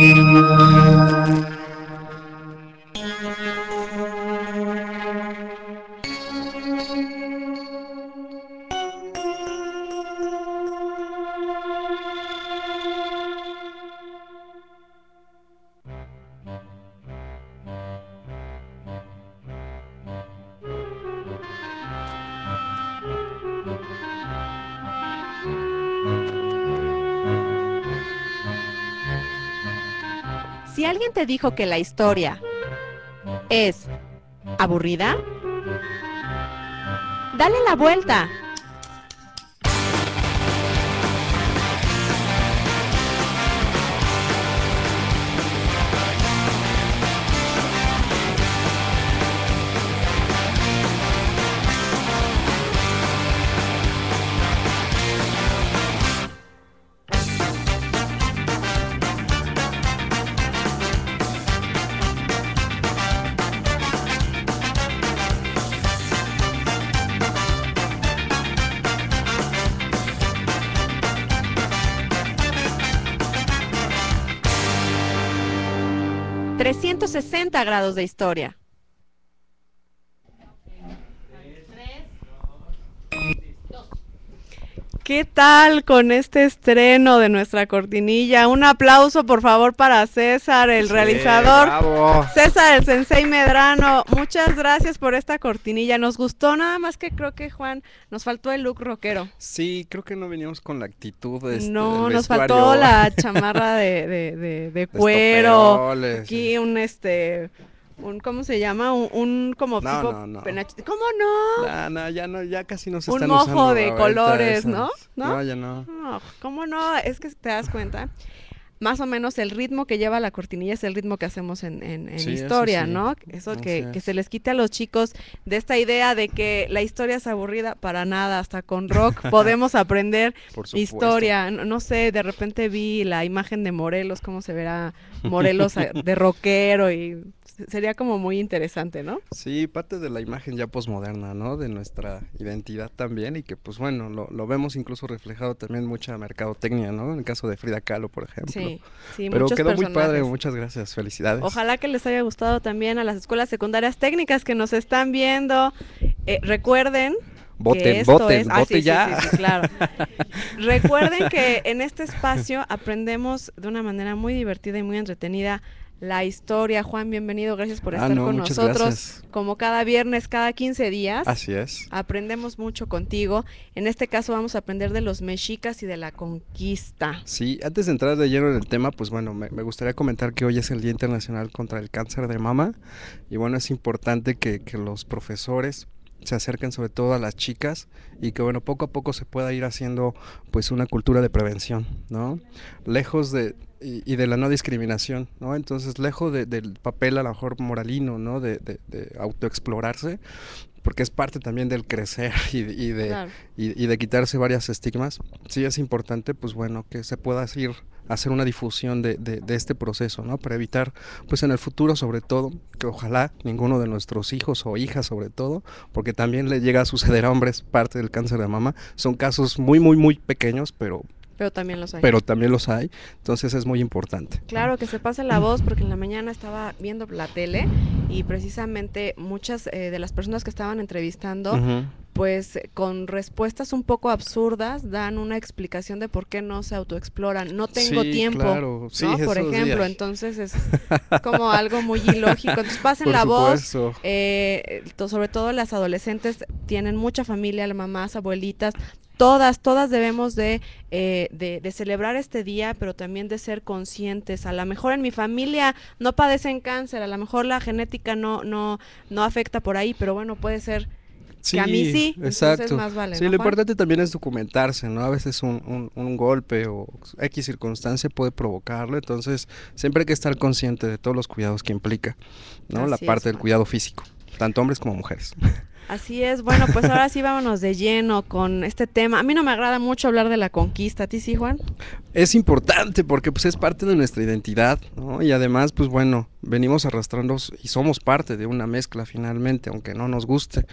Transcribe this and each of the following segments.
Si alguien te dijo que la historia es aburrida, dale la vuelta. ...360 grados de historia. ¿Qué tal con este estreno de nuestra cortinilla? Un aplauso, por favor, para César, el realizador. Bravo. César, el Sensei Medrano. Muchas gracias por esta cortinilla. Nos gustó, nada más que creo que, Juan, nos faltó el look rockero. Sí, creo que no veníamos con la actitud No, del nos vestuario. faltó la chamarra de cuero. Estoperoles. Aquí ¿cómo se llama? Un como No, tipo no, no. penachito. ¿Cómo no? No, ya no, ya casi no se Un están mojo usando de ahorita colores, esas. ¿no? No, ya no. No, ¿cómo no? Es que te das cuenta, más o menos el ritmo que lleva la cortinilla es el ritmo que hacemos en Sí, historia, eso sí. ¿no? Eso Así que es. se les quite a los chicos de esta idea de que la historia es aburrida, para nada, hasta con rock podemos aprender Por supuesto. historia. No sé, de repente vi la imagen de Morelos, cómo se verá Morelos de rockero y sería como muy interesante, ¿no? Sí, parte de la imagen ya posmoderna, ¿no? De nuestra identidad también y que pues bueno, lo vemos incluso reflejado también en mucha mercadotecnia, ¿no? En el caso de Frida Kahlo, por ejemplo. Sí, Pero muchos quedó muy personajes. padre, muchas gracias, felicidades. Ojalá que les haya gustado también a las escuelas secundarias técnicas que nos están viendo. Recuerden Voten, que esto voten, es... vote ya. Sí, claro. Recuerden que en este espacio aprendemos de una manera muy divertida y muy entretenida la historia. Juan, bienvenido, gracias por estar con muchas nosotros. Gracias. Como cada viernes, cada 15 días. Así es. Aprendemos mucho contigo. En este caso vamos a aprender de los mexicas y de la conquista. Sí, antes de entrar de lleno en el tema, pues bueno, me gustaría comentar que hoy es el Día Internacional contra el Cáncer de Mama y bueno, es importante que los profesores se acerquen sobre todo a las chicas y que bueno, poco a poco se pueda ir haciendo pues una cultura de prevención, ¿no? Lejos de y de la no discriminación, ¿no? Entonces, lejos del papel a lo mejor moralino, ¿no? De autoexplorarse, porque es parte también del crecer Claro. y de quitarse varios estigmas. Sí es importante, pues bueno, que se pueda hacer una difusión de este proceso, ¿no? Para evitar, pues en el futuro sobre todo, que ojalá ninguno de nuestros hijos o hijas sobre todo, porque también le llega a suceder a hombres parte del cáncer de mama, son casos muy, muy, muy pequeños, pero también los hay. Pero también los hay, entonces es muy importante. Claro, que se pase la voz, porque en la mañana estaba viendo la tele y precisamente muchas de las personas que estaban entrevistando, pues con respuestas un poco absurdas dan una explicación de por qué no se autoexploran. No tengo tiempo, claro. Sí, ¿no? Por ejemplo, entonces es como algo muy ilógico. Entonces pasen la voz, sobre todo las adolescentes tienen mucha familia, las mamás, abuelitas. Todas debemos de celebrar este día, pero también de ser conscientes. A lo mejor en mi familia no padecen cáncer, a lo mejor la genética no afecta por ahí, pero bueno, puede ser que a mí sí, exacto. Entonces más vale, sí, ¿no, lo Juan? importante también es documentarse, ¿no? A veces un golpe o X circunstancia puede provocarlo, entonces siempre hay que estar consciente de todos los cuidados que implica, ¿no? La parte del cuidado físico, tanto hombres como mujeres. Así es, bueno, pues ahora sí vámonos de lleno con este tema. A mí no me agrada mucho hablar de la conquista, ¿a ti sí, Juan? Es importante porque pues es parte de nuestra identidad, ¿no? Y además pues bueno, venimos arrastrando y somos parte de una mezcla finalmente, aunque no nos guste.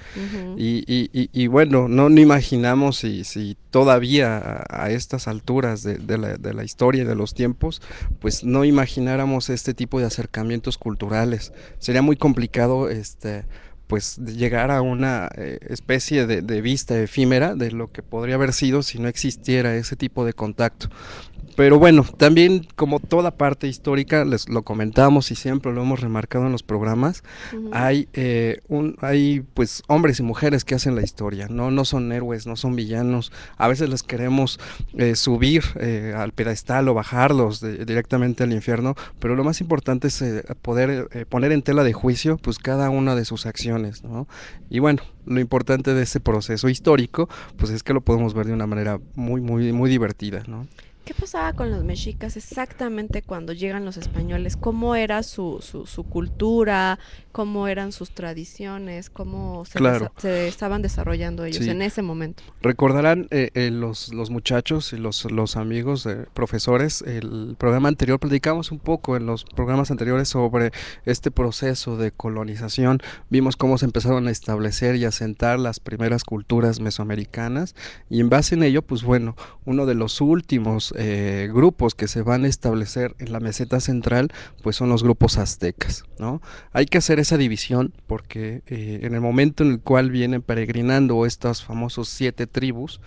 Y bueno, no imaginamos si todavía a estas alturas de la historia y de los tiempos, pues no imagináramos este tipo de acercamientos culturales. Sería muy complicado pues llegar a una especie de vista efímera de lo que podría haber sido si no existiera ese tipo de contacto. Pero bueno, también como toda parte histórica, les lo comentamos y siempre lo hemos remarcado en los programas, hay pues hombres y mujeres que hacen la historia, no son héroes, no son villanos, a veces les queremos subir al pedestal o bajarlos directamente al infierno, pero lo más importante es poder poner en tela de juicio pues cada una de sus acciones, ¿no? Y bueno, lo importante de ese proceso histórico pues es que lo podemos ver de una manera muy divertida, ¿no? ¿Qué pasaba con los mexicas exactamente cuando llegan los españoles? ¿Cómo era su cultura? ¿Cómo eran sus tradiciones? ¿Cómo se estaban desarrollando ellos en ese momento? Recordarán los muchachos y los amigos profesores, el programa anterior, platicamos un poco en los programas anteriores sobre este proceso de colonización. Vimos cómo se empezaron a establecer y asentar las primeras culturas mesoamericanas y en base en ello, pues bueno, uno de los últimos grupos que se van a establecer en la meseta central pues son los grupos aztecas, ¿no? Hay que hacer esa división porque en el momento en el cual vienen peregrinando estos famosos 7 tribus,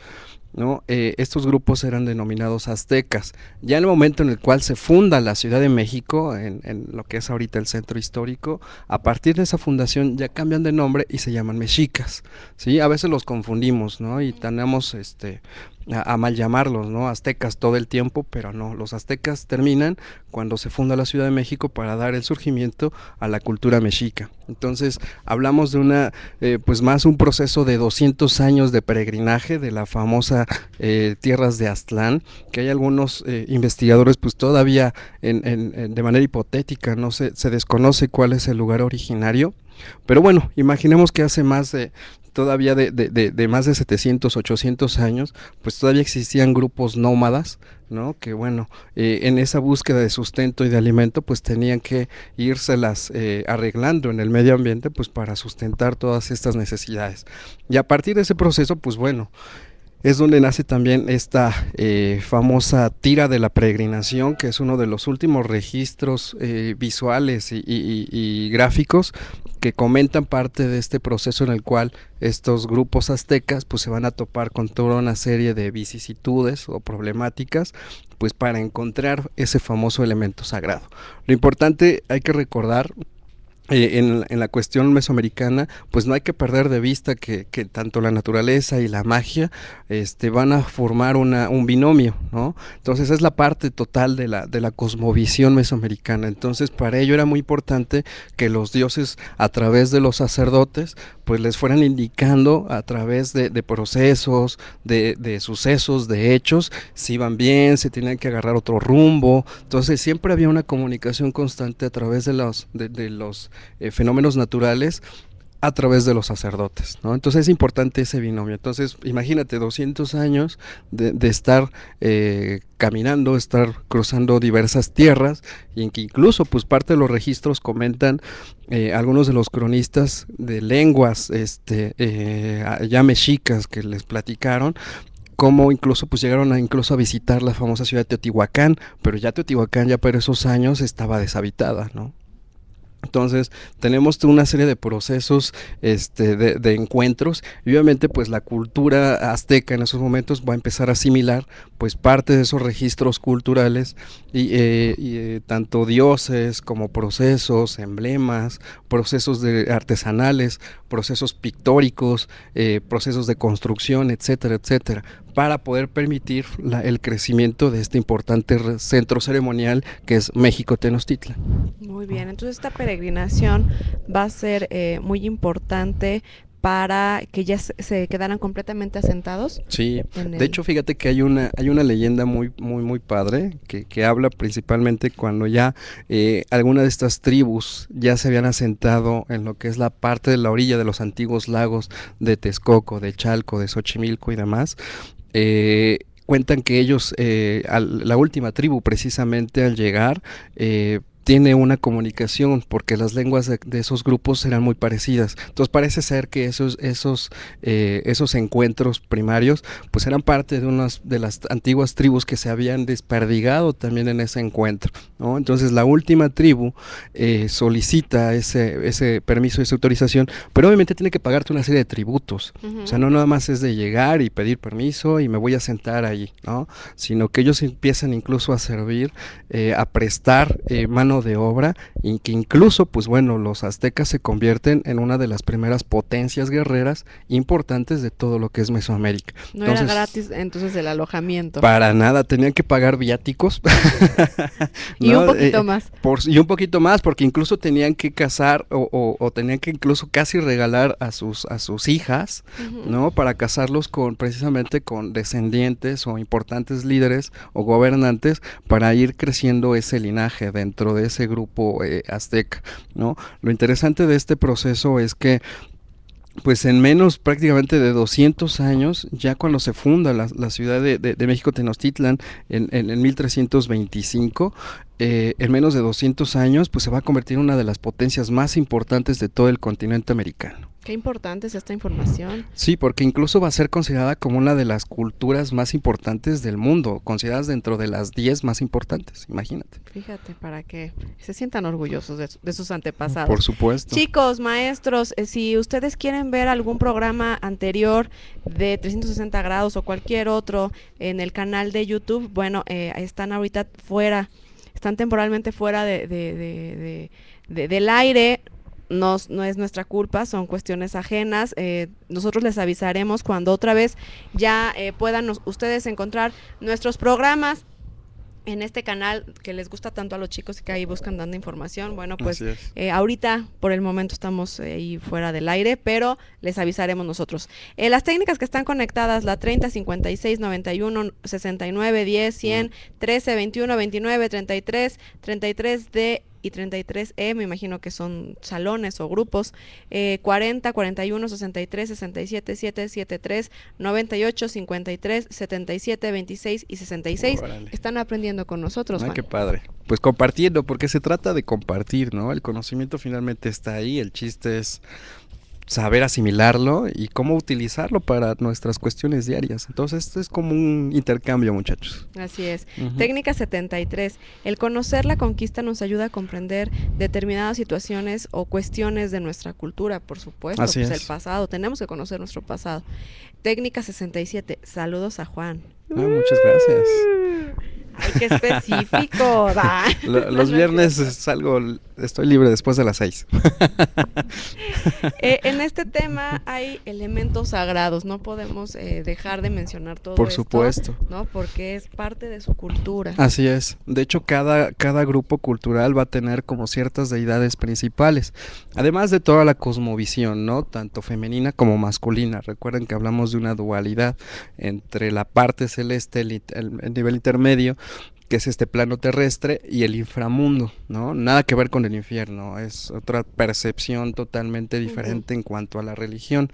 ¿no? Estos grupos eran denominados aztecas. Ya en el momento en el cual se funda la Ciudad de México, en lo que es ahorita el centro histórico, a partir de esa fundación ya cambian de nombre y se llaman mexicas, ¿sí? A veces los confundimos, ¿no? Y tenemos a mal llamarlos, ¿no? Aztecas todo el tiempo, pero no, los aztecas terminan cuando se funda la Ciudad de México para dar el surgimiento a la cultura mexica. Entonces hablamos de una, pues más un proceso de 200 años de peregrinaje de la famosa tierras de Aztlán, que hay algunos investigadores pues todavía de manera hipotética, no se desconoce cuál es el lugar originario, pero bueno, imaginemos que hace más todavía de más de 700, 800 años, pues todavía existían grupos nómadas, ¿no? Que bueno, en esa búsqueda de sustento y de alimento, pues tenían que írselas arreglando en el medio ambiente, pues para sustentar todas estas necesidades. Y a partir de ese proceso, pues bueno, es donde nace también esta famosa tira de la peregrinación, que es uno de los últimos registros visuales y gráficos que comentan parte de este proceso en el cual estos grupos aztecas pues se van a topar con toda una serie de vicisitudes o problemáticas pues para encontrar ese famoso elemento sagrado. Lo importante, hay que recordar, en la cuestión mesoamericana, pues no hay que perder de vista que tanto la naturaleza y la magia van a formar un binomio, ¿no? Entonces es la parte total de la cosmovisión mesoamericana. Entonces para ello era muy importante que los dioses, a través de los sacerdotes, pues les fueran indicando a través de procesos, de sucesos, de hechos, si iban bien, si tenían que agarrar otro rumbo. Entonces siempre había una comunicación constante a través de los fenómenos naturales, a través de los sacerdotes, ¿no? Entonces es importante ese binomio. Entonces imagínate 200 años de estar caminando, estar cruzando diversas tierras, y en que incluso pues parte de los registros comentan algunos de los cronistas de lenguas ya mexicas que les platicaron cómo incluso pues llegaron a visitar la famosa ciudad de Teotihuacán, pero ya Teotihuacán ya por esos años estaba deshabitada, ¿no? Entonces tenemos una serie de procesos de encuentros, y obviamente pues la cultura azteca en esos momentos va a empezar a asimilar pues parte de esos registros culturales y tanto dioses como procesos, emblemas, procesos artesanales, procesos pictóricos, procesos de construcción, etcétera, etcétera, para poder permitir el crecimiento de este importante centro ceremonial que es México Tenochtitlan. Muy bien, entonces esta peregrinación va a ser muy importante para que ya se quedaran completamente asentados. Sí, de hecho fíjate que hay una leyenda muy padre que habla principalmente cuando ya alguna de estas tribus ya se habían asentado en lo que es la parte de la orilla de los antiguos lagos de Texcoco, de Chalco, de Xochimilco y demás. cuentan que ellos, la última tribu precisamente al llegar, tiene una comunicación porque las lenguas de esos grupos eran muy parecidas. Entonces parece ser que esos encuentros primarios pues eran parte de las antiguas tribus que se habían desperdigado también en ese encuentro, ¿no? Entonces la última tribu solicita ese permiso, esa autorización, pero obviamente tiene que pagarte una serie de tributos. O sea, no nada más es de llegar y pedir permiso y me voy a sentar allí, ¿no? Sino que ellos empiezan incluso a servir, a prestar mano de obra, y que incluso pues bueno, los aztecas se convierten en una de las primeras potencias guerreras importantes de todo lo que es Mesoamérica. No era gratis entonces el alojamiento. Para nada, tenían que pagar viáticos. ¿No? Y un poquito más. Y un poquito más, porque incluso tenían que casar o tenían que incluso casi regalar a sus hijas, ¿no? Para casarlos precisamente con descendientes o importantes líderes o gobernantes, para ir creciendo ese linaje dentro de ese grupo azteca, ¿no? Lo interesante de este proceso es que pues en menos prácticamente de 200 años, ya cuando se funda la ciudad de México Tenochtitlan en 1325, en menos de 200 años pues se va a convertir en una de las potencias más importantes de todo el continente americano. Qué importante es esta información. Sí, porque incluso va a ser considerada como una de las culturas más importantes del mundo, consideradas dentro de las 10 más importantes, imagínate. Fíjate, para que se sientan orgullosos de sus antepasados. Por supuesto. Chicos, maestros, si ustedes quieren ver algún programa anterior de 360 grados o cualquier otro en el canal de YouTube, bueno, están ahorita fuera, están temporalmente fuera del aire. No es nuestra culpa, son cuestiones ajenas. Nosotros les avisaremos cuando otra vez ya puedan ustedes encontrar nuestros programas en este canal que les gusta tanto a los chicos y que ahí buscan dando información. Bueno, pues ahorita por el momento estamos ahí fuera del aire, pero les avisaremos nosotros. Las técnicas que están conectadas, la 30 56 91 69 10 100 13 21 29 33 33D y 33E, me imagino que son salones o grupos, 40, 41, 63, 67, 7, 73, 98, 53, 77, 26 y 66. Órale. Están aprendiendo con nosotros, Juan. Qué padre. Pues compartiendo, porque se trata de compartir, ¿no? El conocimiento finalmente está ahí, el chiste es saber asimilarlo y cómo utilizarlo para nuestras cuestiones diarias. Entonces esto es como un intercambio, muchachos. Así es. Técnica 73. El conocer la conquista nos ayuda a comprender determinadas situaciones o cuestiones de nuestra cultura, por supuesto. Así pues es. El pasado, tenemos que conocer nuestro pasado. Técnica 67. Saludos a Juan. Muchas gracias. Ay, qué específico. Los viernes estoy libre después de las 6. En este tema hay elementos sagrados, no podemos dejar de mencionar todo Por esto, supuesto, ¿no? Porque es parte de su cultura. Así es. De hecho, cada grupo cultural va a tener como ciertas deidades principales, además de toda la cosmovisión, ¿no? Tanto femenina como masculina. Recuerden que hablamos de una dualidad entre la parte celeste, el nivel intermedio, que es este plano terrestre, y el inframundo, ¿no? Nada que ver con el infierno, es otra percepción totalmente diferente en cuanto a la religión.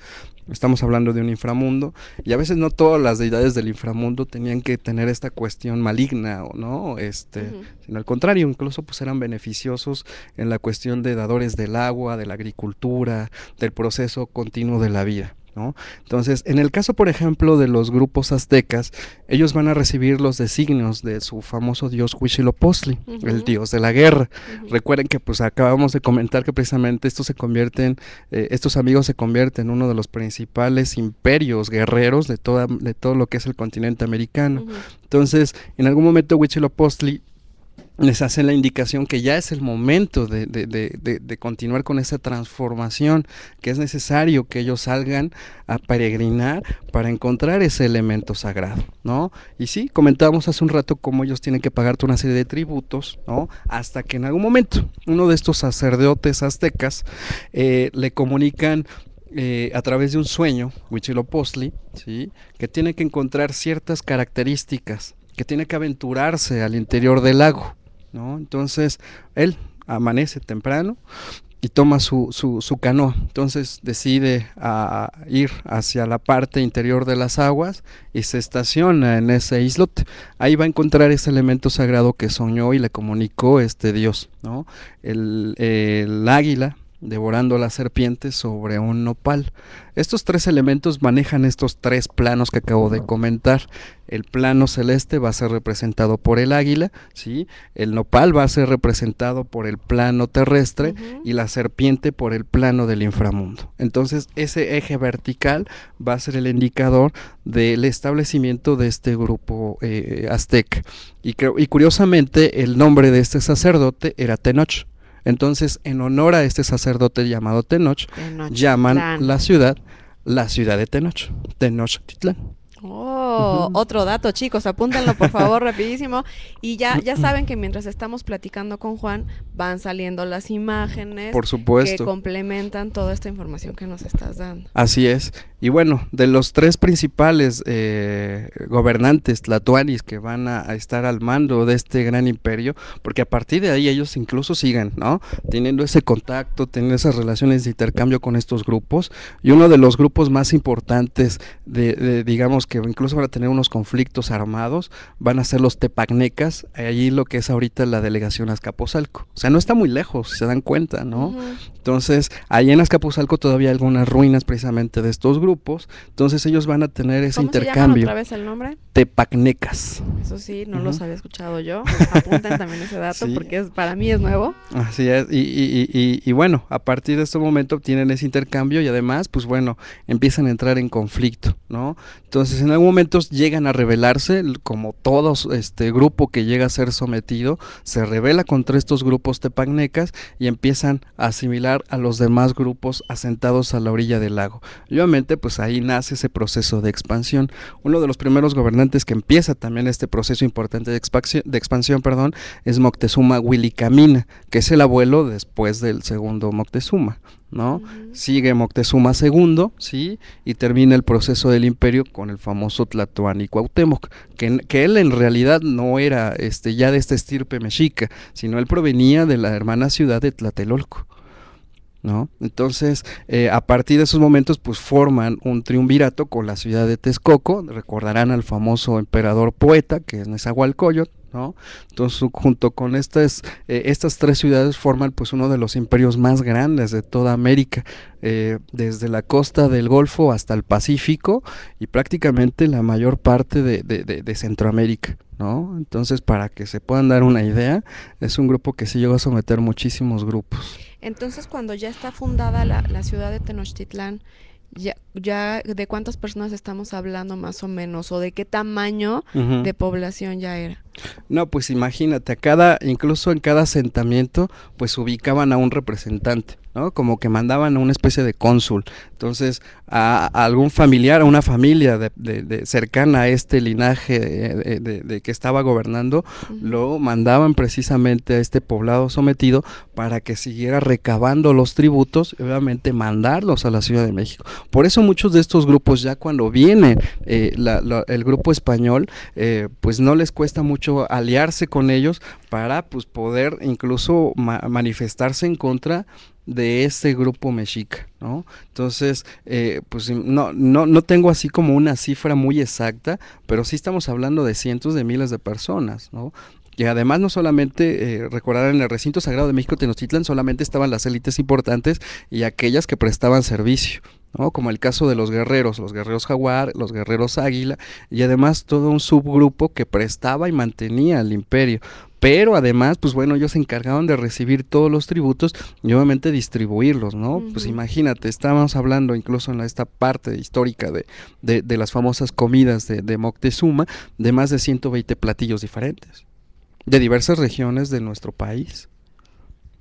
Estamos hablando de un inframundo, y a veces no todas las deidades del inframundo tenían que tener esta cuestión maligna, ¿no? Sino al contrario, incluso pues eran beneficiosos en la cuestión de dadores del agua, de la agricultura, del proceso continuo de la vida, ¿no? Entonces, en el caso, por ejemplo, de los grupos aztecas, ellos van a recibir los designios de su famoso dios Huitzilopochtli, el dios de la guerra. Recuerden que pues acabamos de comentar que precisamente estos amigos se convierten en uno de los principales imperios guerreros de todo lo que es el continente americano. Entonces, en algún momento Huitzilopochtli les hacen la indicación que ya es el momento de continuar con esa transformación, que es necesario que ellos salgan a peregrinar para encontrar ese elemento sagrado, ¿no? Y sí, comentábamos hace un rato cómo ellos tienen que pagarte una serie de tributos, ¿no? Hasta que en algún momento uno de estos sacerdotes aztecas le comunican a través de un sueño, Huitzilopochtli, ¿sí? Que tiene que encontrar ciertas características, que tiene que aventurarse al interior del lago, ¿no? Entonces él amanece temprano, y toma su canoa. Entonces decide ir hacia la parte interior de las aguas y se estaciona en ese islote. Ahí va a encontrar ese elemento sagrado que soñó y le comunicó este dios, ¿no? El águila devorando las serpientes sobre un nopal. Estos tres elementos manejan estos tres planos que acabo de comentar. El plano celeste va a ser representado por el águila, ¿sí? El nopal va a ser representado por el plano terrestre y la serpiente por el plano del inframundo. Entonces ese eje vertical va a ser el indicador del establecimiento de este grupo azteca. Y curiosamente el nombre de este sacerdote era Tenoch. Entonces, en honor a este sacerdote llamado Tenoch, llaman la ciudad de Tenoch, Tenochtitlán. Oh, otro dato, chicos, apúntenlo por favor rapidísimo. Y ya saben que mientras estamos platicando con Juan, van saliendo las imágenes, por supuesto, que complementan toda esta información que nos estás dando. Así es. Y bueno, de los tres principales gobernantes tlatoanis que van a estar al mando de este gran imperio, porque a partir de ahí ellos incluso siguen, ¿no?, teniendo ese contacto, teniendo esas relaciones de intercambio con estos grupos, y uno de los grupos más importantes digamos que incluso van a tener unos conflictos armados, van a ser los tepagnecas, allí lo que es ahorita la delegación Azcapotzalco. O sea, no está muy lejos, si se dan cuenta, ¿no? Entonces, ahí en Azcapotzalco todavía hay algunas ruinas precisamente de estos grupos, entonces ellos van a tener ese intercambio. ¿Cómo se llama otra vez el nombre? Tepagnecas. Eso sí, no los había escuchado yo. Apunten también ese dato, sí, porque para mí es nuevo. Así es, y bueno, a partir de este momento obtienen ese intercambio y además, pues bueno, empiezan a entrar en conflicto, ¿no? Entonces, en algún momento llegan a rebelarse, como todo grupo que llega a ser sometido, se rebela contra estos grupos tepagnecas y empiezan a asimilar a los demás grupos asentados a la orilla del lago. Y obviamente, pues ahí nace ese proceso de expansión. Uno de los primeros gobernantes que empieza también este proceso importante de expansión, es Moctezuma Huillicamina, que es el abuelo después del segundo Moctezuma, ¿no? Sigue Moctezuma II, ¿sí? Y termina el proceso del imperio con el famoso Tlatoani Cuauhtémoc, que él en realidad no era ya de esta estirpe mexica, sino él provenía de la hermana ciudad de Tlatelolco, ¿no? Entonces, a partir de esos momentos, pues forman un triunvirato con la ciudad de Texcoco. Recordarán al famoso emperador poeta, que es Nezahualcóyotl, ¿no? Entonces, junto con estas tres ciudades forman pues uno de los imperios más grandes de toda América, desde la costa del Golfo hasta el Pacífico y prácticamente la mayor parte de Centroamérica, ¿no? Entonces, para que se puedan dar una idea, es un grupo que sí llegó a someter muchísimos grupos. Entonces, cuando ya está fundada la ciudad de Tenochtitlán, ya ¿de cuántas personas estamos hablando más o menos? ¿O de qué tamaño de población ya era? No, pues imagínate, incluso en cada asentamiento, pues ubicaban a un representante, ¿no? Como que mandaban a una especie de cónsul. Entonces, a algún familiar, a una familia de cercana a este linaje de que estaba gobernando, lo mandaban precisamente a este poblado sometido para que siguiera recabando los tributos y obviamente mandarlos a la Ciudad de México. Por eso muchos de estos grupos, ya cuando viene el grupo español, pues no les cuesta mucho aliarse con ellos para pues poder incluso manifestarse en contra de ese grupo mexica, ¿no? Entonces, pues no tengo así como una cifra muy exacta, pero sí estamos hablando de cientos de miles de personas, ¿no? Y además no solamente, recordar, en el recinto sagrado de México Tenochtitlán solamente estaban las élites importantes y aquellas que prestaban servicio, ¿no? Como el caso de los guerreros jaguar, los guerreros águila, y además todo un subgrupo que prestaba y mantenía el imperio. Pero además, pues bueno, ellos se encargaban de recibir todos los tributos y obviamente distribuirlos, ¿no? Pues imagínate, estábamos hablando incluso en esta parte histórica de las famosas comidas de Moctezuma, de más de 120 platillos diferentes, de diversas regiones de nuestro país,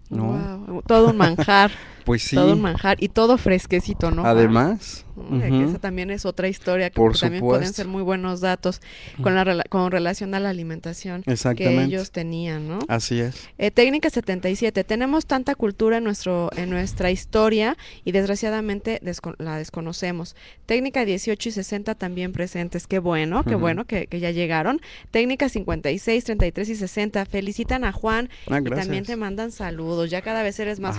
¿no? Wow, todo un manjar. Pues sí. Todo un manjar y todo fresquecito, ¿no? Además. Esa también es otra historia, que también pueden ser muy buenos datos con relación a la alimentación que ellos tenían, ¿no? Así es. Técnica 77. Tenemos tanta cultura en nuestra historia y desgraciadamente la desconocemos. Técnica 18 y 60 también presentes. Qué bueno que ya llegaron. Técnica 56, 33 y 60. Felicitan a Juan y también te mandan saludos. Ya cada vez eres más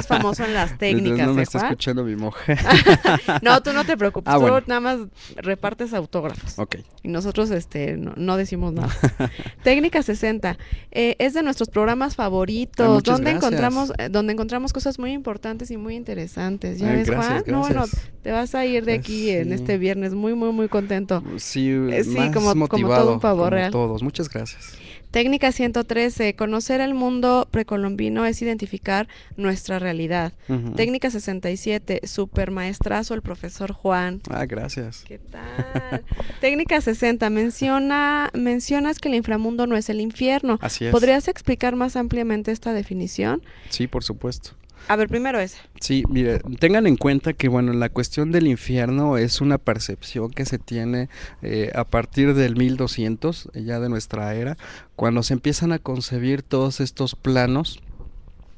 famoso en las técnicas. No me está escuchando mi mujer. No, tú no te preocupes, tú nada más repartes autógrafos. Ok. Y nosotros no decimos nada. Técnica 60, es de nuestros programas favoritos, donde encontramos cosas muy importantes y muy interesantes. ¿Ya ves, Juan? Gracias. No, bueno, te vas a ir de aquí en este viernes muy, muy, muy contento. Sí, como motivado, todo un pavo real. Todos, muchas gracias. Técnica 113, conocer el mundo precolombino es identificar nuestra realidad. Técnica 67, supermaestrazo el profesor Juan. Gracias. ¿Qué tal? Técnica 60, mencionas que el inframundo no es el infierno. Así es. ¿Podrías explicar más ampliamente esta definición? Sí, por supuesto. A ver, primero esa. Sí, mire, tengan en cuenta que, la cuestión del infierno es una percepción que se tiene a partir del 1200, ya de nuestra era, cuando se empiezan a concebir todos estos planos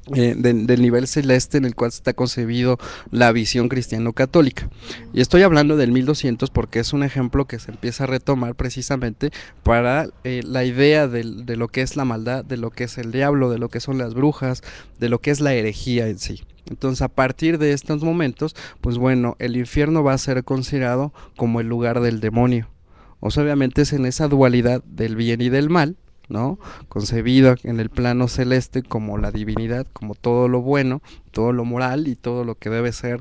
del nivel celeste en el cual está concebido la visión cristiano-católica. Y estoy hablando del 1200 porque es un ejemplo que se empieza a retomar precisamente para la idea de lo que es la maldad, de lo que es el diablo, de lo que son las brujas, de lo que es la herejía en sí. Entonces, a partir de estos momentos, pues el infierno va a ser considerado como el lugar del demonio. O sea, obviamente es en esa dualidad del bien y del mal, ¿no? Concebida en el plano celeste como la divinidad, como todo lo bueno, todo lo moral y todo lo que debe ser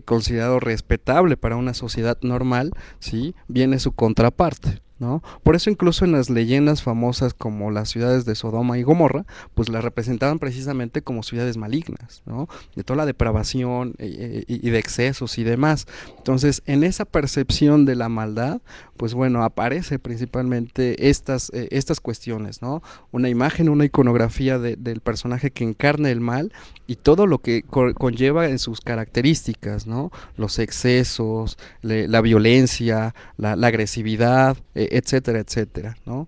considerado respetable para una sociedad normal, ¿sí? Viene su contraparte, ¿no? Por eso incluso en las leyendas famosas como las ciudades de Sodoma y Gomorra, pues las representaban precisamente como ciudades malignas, ¿no? De toda la depravación y de excesos y demás. Entonces, en esa percepción de la maldad, pues aparece principalmente estas cuestiones, ¿no? Una imagen, una iconografía del personaje que encarna el mal y todo lo que conlleva en sus características, ¿no? Los excesos, la violencia, la agresividad, etcétera, etcétera, ¿no?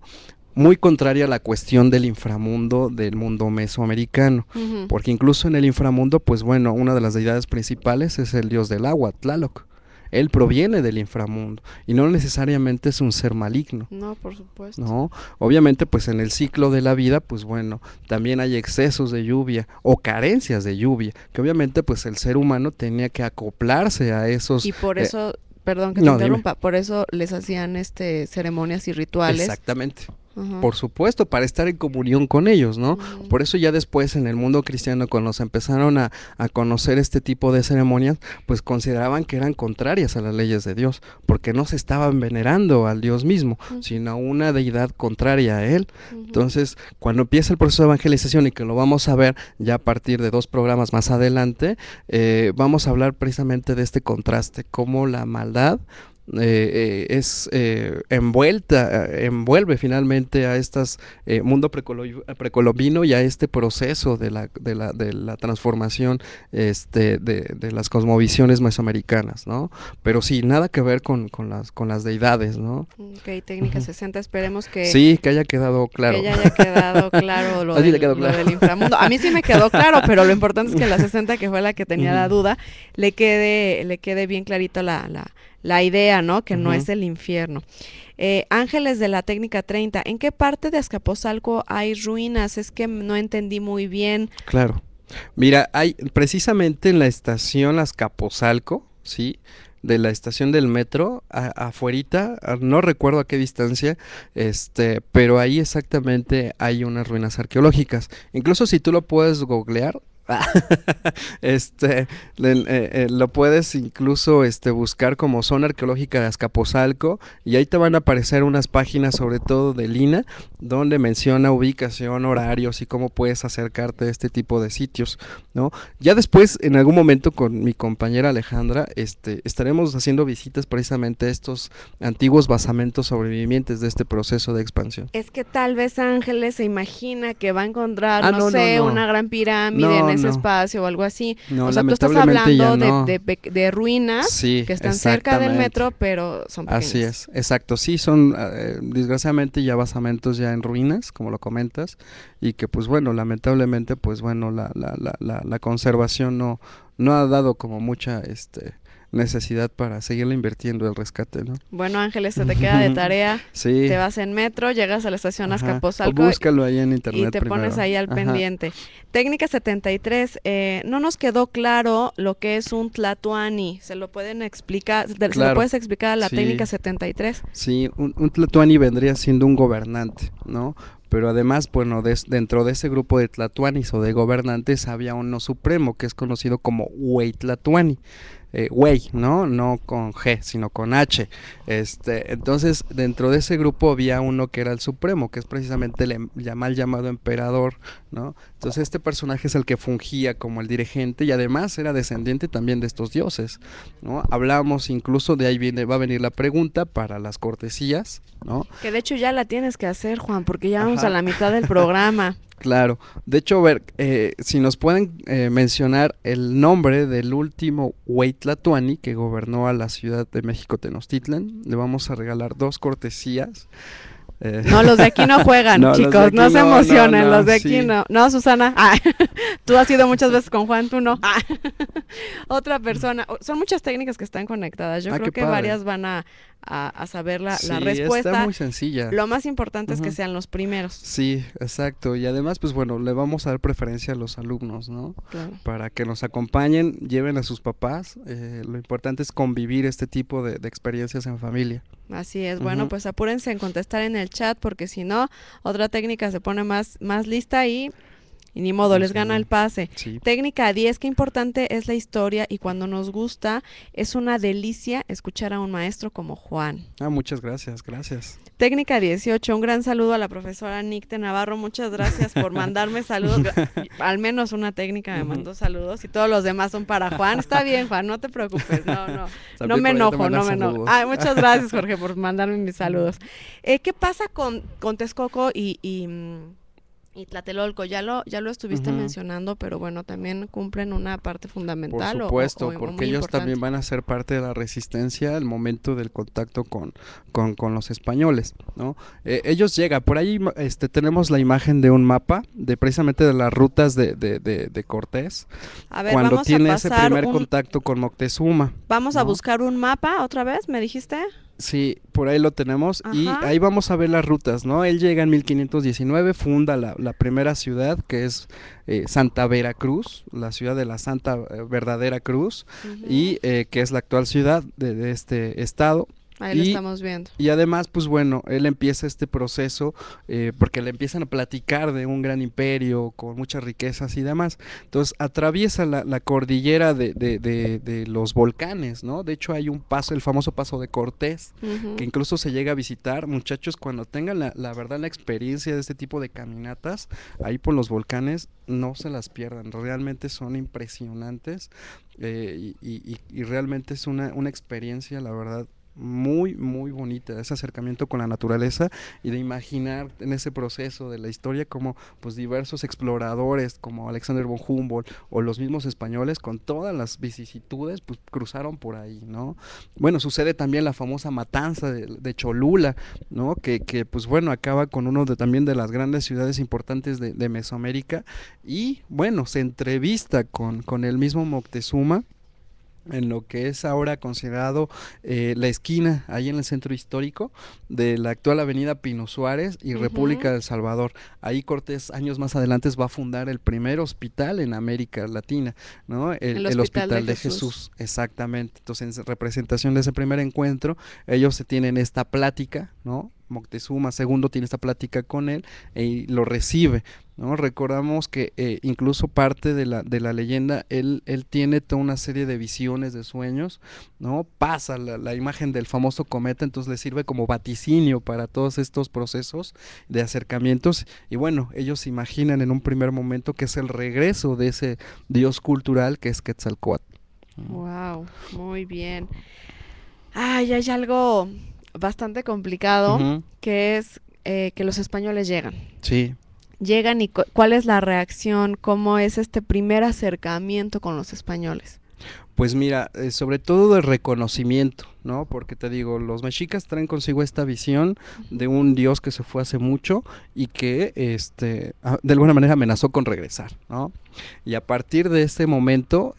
Muy contraria a la cuestión del inframundo del mundo mesoamericano, porque incluso en el inframundo, pues una de las deidades principales es el dios del agua, Tlaloc. Él proviene del inframundo y no necesariamente es un ser maligno. No, por supuesto. No, obviamente pues en el ciclo de la vida, pues también hay excesos de lluvia o carencias de lluvia, que obviamente pues el ser humano tenía que acoplarse a esos. Y por eso, perdón que te interrumpa, por eso les hacían ceremonias y rituales. Exactamente. Por supuesto, para estar en comunión con ellos, ¿no? Por eso ya después en el mundo cristiano, cuando se empezaron a conocer este tipo de ceremonias, pues consideraban que eran contrarias a las leyes de Dios, porque no se estaban venerando al Dios mismo, sino a una deidad contraria a él. Entonces, cuando empieza el proceso de evangelización, y que lo vamos a ver ya a partir de 2 programas más adelante, vamos a hablar precisamente de este contraste, cómo la maldad envuelve finalmente a estas mundo precolombino y a este proceso de la transformación de las cosmovisiones mesoamericanas, ¿no? Pero sí, nada que ver con las deidades, ¿no? Ok, técnica 60, esperemos que... Sí, que haya quedado claro. Que ya haya quedado claro lo del inframundo. A mí sí me quedó claro, pero lo importante es que la 60, que fue la que tenía la duda, le quede bien clarito la idea, ¿no? Que no es el infierno. Ángeles de la técnica 30, ¿en qué parte de Azcapotzalco hay ruinas? Es que no entendí muy bien. Claro. Mira, hay precisamente en la estación Azcapotzalco, ¿sí? De la estación del metro, afuerita, no recuerdo a qué distancia, pero ahí exactamente hay unas ruinas arqueológicas. Incluso si tú lo puedes googlear, lo puedes incluso buscar como zona arqueológica de Azcapotzalco, y ahí te van a aparecer unas páginas, sobre todo de Lina, donde menciona ubicación, horarios y cómo puedes acercarte a este tipo de sitios, ¿no? Ya después, en algún momento, con mi compañera Alejandra, estaremos haciendo visitas precisamente a estos antiguos basamentos sobrevivientes de este proceso de expansión. Es que tal vez Ángeles se imagina que va a encontrar, una gran pirámide en ese espacio o algo así. No, o sea, tú estás hablando de ruinas que están cerca del metro, pero son pequeñas. Así es, exacto. Sí, son desgraciadamente ya basamentos ya en ruinas, como lo comentas, y que pues bueno, lamentablemente pues bueno, la conservación no ha dado como mucha necesidad para seguirle invirtiendo el rescate, ¿no? Bueno, Ángeles, se te queda de tarea. Sí. Te vas en metro, llegas a la estación Azcapotzalco. Búscalo ahí en internet y te pones ahí al pendiente. Técnica 73, no nos quedó claro lo que es un tlatoani. ¿Se lo pueden explicar? Claro. ¿Se lo puedes explicar a la técnica 73? Sí, un tlatoani vendría siendo un gobernante, ¿no? Pero además, bueno, dentro de ese grupo de tlatoanis o de gobernantes había uno supremo que es conocido como Huey Tlatoani. Huey, no con G, sino con H. Entonces, dentro de ese grupo había uno que era el supremo, que es precisamente el mal llamado emperador, ¿no? Entonces, este personaje es el que fungía como el dirigente y además era descendiente también de estos dioses, ¿no? Hablamos incluso de ahí va a venir la pregunta para las cortesías, ¿no? Que de hecho ya la tienes que hacer, Juan, porque ya vamos a la mitad del programa. Claro, de hecho, a ver, si nos pueden mencionar el nombre del último Huey Tlatoani que gobernó a la Ciudad de México Tenochtitlan, le vamos a regalar 2 cortesías. No, los de aquí no juegan, no, chicos, no se emocionen, los de aquí no. No, Susana, tú has ido muchas veces con Juan, tú no. Otra persona, son muchas técnicas que están conectadas, yo creo que padre. Varias van a saber la respuesta. Está muy sencilla. Lo más importante es que sean los primeros. Sí, exacto, y además, pues bueno, le vamos a dar preferencia a los alumnos, ¿no? Claro. Para que nos acompañen, lleven a sus papás, lo importante es convivir este tipo de experiencias en familia. Así es, bueno, pues apúrense en contestar en el chat porque si no, otra técnica se pone más lista y ni modo, les gana el pase. Sí. Técnica 10, qué importante es la historia y cuando nos gusta es una delicia escuchar a un maestro como Juan. Muchas gracias. Técnica 18, un gran saludo a la profesora Nicte Navarro, muchas gracias por mandarme saludos, al menos una técnica me mandó saludos y todos los demás son para Juan. Está bien, Juan, no te preocupes, no me enojo. Muchas gracias, Jorge, por mandarme mis saludos. ¿Qué pasa con Texcoco y Tlatelolco? Ya lo estuviste mencionando, pero bueno, también cumplen una parte fundamental. Por supuesto, porque ellos también van a ser parte de la resistencia al momento del contacto con los españoles, ¿no? Ellos llegan, por ahí tenemos la imagen de un mapa, precisamente de las rutas de Cortés, a ver, cuando tiene ese primer contacto con Moctezuma. Vamos a buscar un mapa otra vez, ¿me dijiste? Sí, por ahí lo tenemos. Y ahí vamos a ver las rutas, ¿no? Él llega en 1519, funda la primera ciudad que es Santa Veracruz, la ciudad de la Santa Verdadera Cruz, y que es la actual ciudad de este estado. Ahí lo estamos viendo. Y además, pues bueno, él empieza este proceso porque le empiezan a platicar de un gran imperio con muchas riquezas y demás. Entonces atraviesa la cordillera de los volcanes, ¿no? De hecho hay un paso, el famoso paso de Cortés, que incluso se llega a visitar. Muchachos, cuando tengan la verdad, la experiencia de este tipo de caminatas, ahí por los volcanes, no se las pierdan. Realmente son impresionantes y realmente es una experiencia, la verdad, muy bonita, ese acercamiento con la naturaleza y de imaginar en ese proceso de la historia como pues diversos exploradores como Alexander von Humboldt o los mismos españoles con todas las vicisitudes pues cruzaron por ahí, ¿no? Bueno, sucede también la famosa matanza de Cholula, ¿no? Que pues bueno, acaba con uno también de las grandes ciudades importantes de Mesoamérica y bueno, se entrevista con el mismo Moctezuma en lo que es ahora considerado la esquina, ahí en el centro histórico de la actual avenida Pino Suárez y República del Salvador. Ahí Cortés años más adelante va a fundar el primer hospital en América Latina, ¿no? El Hospital de Jesús. Exactamente. Entonces, en representación de ese primer encuentro, ellos se tienen esta plática, ¿no? Moctezuma II tiene esta plática con él y lo recibe, ¿no? Recordamos que incluso parte de la leyenda, él tiene toda una serie de visiones, de sueños, ¿no? Pasa la imagen del famoso cometa, entonces le sirve como vaticinio para todos estos procesos de acercamientos y bueno, ellos se imaginan en un primer momento que es el regreso de ese dios cultural que es Quetzalcóatl. Wow, muy bien. Hay algo bastante complicado que es que los españoles llegan. Sí. llegan y cuál es la reacción, cómo es este primer acercamiento con los españoles. Pues mira, sobre todo de reconocimiento, ¿no? Porque te digo, los mexicas traen consigo esta visión de un dios que se fue hace mucho y que de alguna manera amenazó con regresar, ¿no? Y a partir de este momento,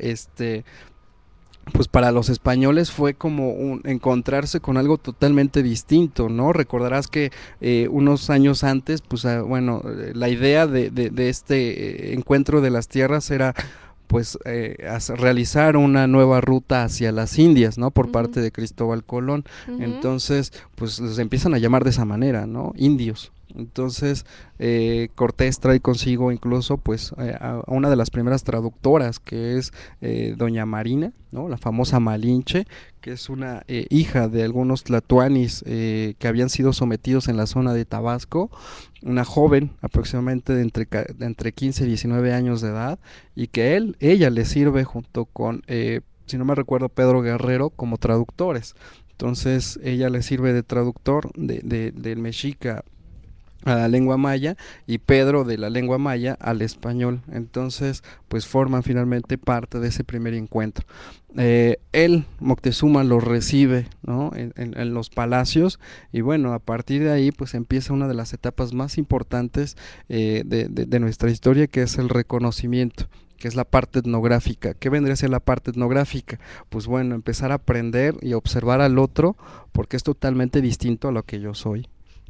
pues para los españoles fue como encontrarse con algo totalmente distinto, ¿no? Recordarás que unos años antes, pues la idea de este encuentro de las tierras era pues realizar una nueva ruta hacia las Indias, ¿no? Por parte de Cristóbal Colón. Entonces, pues les empiezan a llamar de esa manera, ¿no? Indios. Entonces, Cortés trae consigo incluso pues a una de las primeras traductoras, que es doña Marina, ¿no? La famosa Malinche, que es una hija de algunos tlatoanis que habían sido sometidos en la zona de Tabasco, una joven aproximadamente de entre 15 y 19 años de edad, y que ella le sirve junto con, si no me recuerdo, Pedro Guerrero, como traductores. Entonces ella le sirve de traductor del mexica a la lengua maya, y Pedro de la lengua maya al español. Entonces pues forman finalmente parte de ese primer encuentro. Él, Moctezuma, los recibe, ¿no? en los palacios, y bueno, a partir de ahí pues empieza una de las etapas más importantes de nuestra historia, que es el reconocimiento, que es la parte etnográfica. ¿Qué vendría a ser la parte etnográfica? Pues bueno, empezar a aprender y observar al otro, porque es totalmente distinto a lo que yo soy.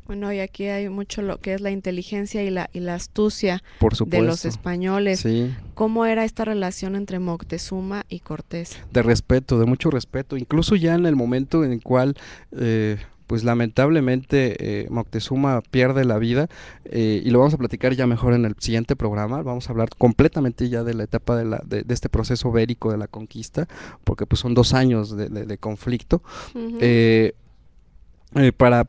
Bueno, y aquí hay mucho lo que es la inteligencia y la astucia de los españoles. Sí. ¿Cómo era esta relación entre Moctezuma y Cortés? De respeto, de mucho respeto, incluso ya en el momento en el cual pues lamentablemente Moctezuma pierde la vida, y lo vamos a platicar ya mejor en el siguiente programa. Vamos a hablar completamente ya de la etapa de este proceso bélico de la conquista, porque pues son 2 años de conflicto. Para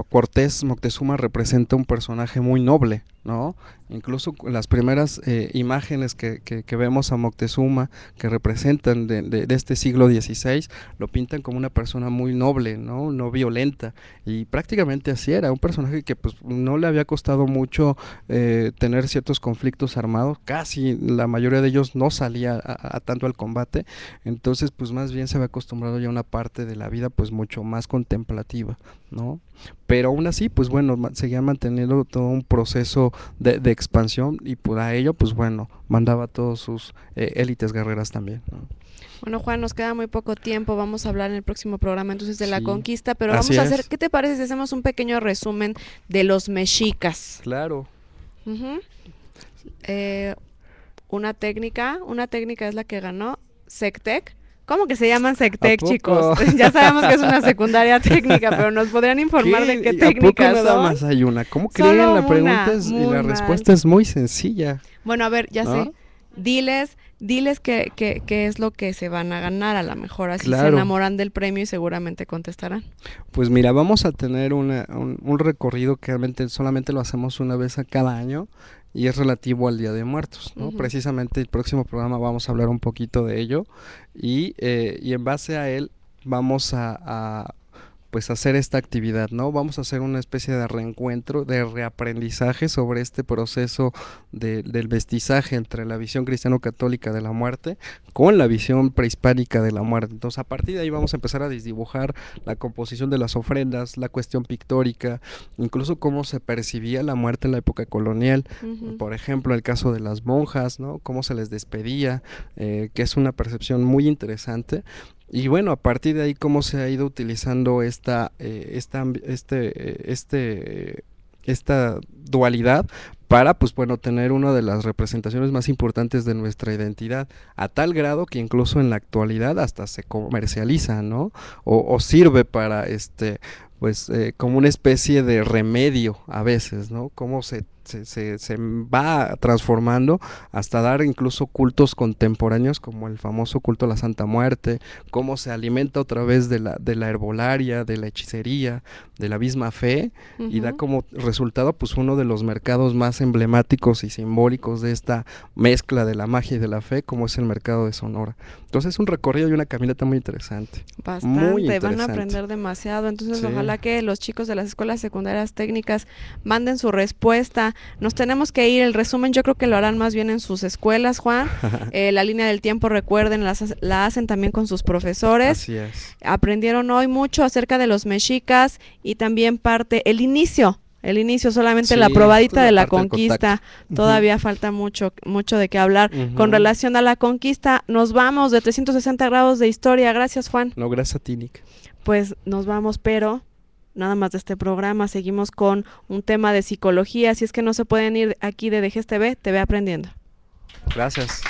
Cortés, Moctezuma representa un personaje muy noble, ¿no? Incluso las primeras imágenes que vemos a Moctezuma, que representan de este siglo XVI, lo pintan como una persona muy noble, ¿no? No violenta, y prácticamente así era, un personaje que pues no le había costado mucho tener ciertos conflictos armados, casi la mayoría de ellos no salía a tanto al combate. Entonces pues más bien se había acostumbrado ya a una parte de la vida pues mucho más contemplativa, ¿no? Pero aún así, pues bueno, seguían manteniendo todo un proceso de expansión, y por ello, pues bueno, mandaba a todos sus élites guerreras también, ¿no? Bueno, Juan, nos queda muy poco tiempo, vamos a hablar en el próximo programa entonces de la conquista, pero vamos a hacer, ¿qué te parece si hacemos un pequeño resumen de los mexicas? Claro. Una técnica es la que ganó Sectec. ¿Cómo que se llaman Sectec, chicos? Ya sabemos que es una secundaria técnica, pero nos podrían informar de qué técnicas son. Nada más hay una. ¿Cómo creen? La pregunta y la respuesta es muy sencilla. Bueno, a ver, ya sé. Diles qué es lo que se van a ganar, a lo mejor así se enamoran del premio y seguramente contestarán. Pues mira, vamos a tener un recorrido que realmente solamente lo hacemos una vez a cada año, y es relativo al Día de Muertos, ¿no? Precisamente el próximo programa vamos a hablar un poquito de ello, y en base a él vamos a pues hacer esta actividad, ¿no? Vamos a hacer una especie de reencuentro, de reaprendizaje sobre este proceso del mestizaje entre la visión cristiano-católica de la muerte con la visión prehispánica de la muerte. Entonces, a partir de ahí vamos a empezar a desdibujar la composición de las ofrendas, la cuestión pictórica, incluso cómo se percibía la muerte en la época colonial. Por ejemplo, el caso de las monjas, ¿no? Cómo se les despedía, que es una percepción muy interesante. Y bueno, a partir de ahí cómo se ha ido utilizando esta dualidad para, pues bueno, tener una de las representaciones más importantes de nuestra identidad, a tal grado que incluso en la actualidad hasta se comercializa, ¿no? O sirve para pues como una especie de remedio a veces, ¿no? Cómo se va transformando hasta dar incluso cultos contemporáneos como el famoso culto a la Santa Muerte, cómo se alimenta otra vez de la herbolaria, de la hechicería, de la misma fe, y da como resultado pues uno de los mercados más emblemáticos y simbólicos de esta mezcla de la magia y de la fe, como es el mercado de Sonora. Entonces es un recorrido y una caminata muy interesante. Bastante, muy interesante. Van a aprender demasiado, entonces ojalá Ojalá que los chicos de las escuelas secundarias técnicas manden su respuesta. Nos tenemos que ir, el resumen yo creo que lo harán más bien en sus escuelas, Juan. La línea del tiempo, recuerden, la hacen también con sus profesores. Así es. Aprendieron hoy mucho acerca de los mexicas y también el inicio solamente, sí, la probadita de la conquista. Todavía falta mucho de qué hablar. Con relación a la conquista, nos vamos de 360 grados de historia. Gracias, Juan. No, gracias a ti, Nick. Pues nos vamos, pero nada más de este programa. Seguimos con un tema de psicología, así es que no se pueden ir aquí de DGS TV Aprendiendo. Gracias.